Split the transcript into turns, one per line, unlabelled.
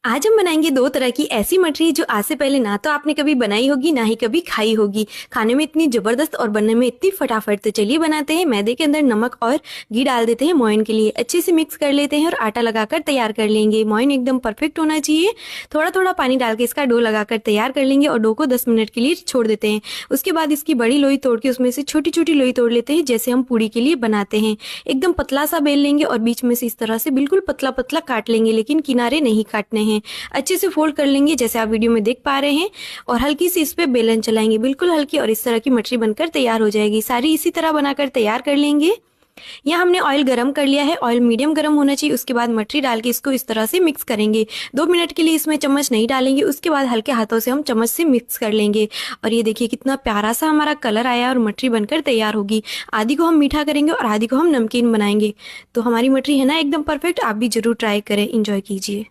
आज हम बनाएंगे दो तरह की ऐसी मठरी जो आज से पहले ना तो आपने कभी बनाई होगी ना ही कभी खाई होगी। खाने में इतनी जबरदस्त और बनने में इतनी फटाफट। तो चलिए बनाते हैं। मैदे के अंदर नमक और घी डाल देते हैं मोयन के लिए, अच्छे से मिक्स कर लेते हैं और आटा लगाकर तैयार कर लेंगे। मोयन एकदम परफेक्ट होना चाहिए। थोड़ा थोड़ा पानी डाल के इसका डो लगाकर तैयार कर लेंगे और डो को 10 मिनट के लिए छोड़ देते हैं। उसके बाद इसकी बड़ी लोई तोड़ के उसमें से छोटी छोटी लोई तोड़ लेते हैं, जैसे हम पूड़ी के लिए बनाते हैं। एकदम पतला सा बेल लेंगे और बीच में से इस तरह से बिल्कुल पतला पतला काट लेंगे, लेकिन किनारे नहीं काटने हैं। अच्छे से फोल्ड कर लेंगे जैसे आप वीडियो में देख पा रहे हैं और हल्की सी इस पे बेलन चलाएंगे, बिल्कुल हल्की, और इस तरह की मठरी बनकर तैयार हो जाएगी। सारी इसी तरह बनाकर तैयार कर लेंगे। यहाँ हमने ऑयल गरम कर लिया है। ऑयल मीडियम गरम होना चाहिए। उसके बाद मठरी डाल के इसको इस तरह से मिक्स करेंगे। 2 मिनट के लिए इसमें चम्मच नहीं डालेंगे, उसके बाद हल्के हाथों से हम चम्मच से मिक्स कर लेंगे। और ये देखिए कितना प्यारा सा हमारा कलर आया और मठरी बनकर तैयार होगी। आधी को हम मीठा करेंगे और आधी को हम नमकीन बनाएंगे। तो हमारी मठरी है ना एकदम परफेक्ट। आप भी जरूर ट्राई करें, इंजॉय कीजिए।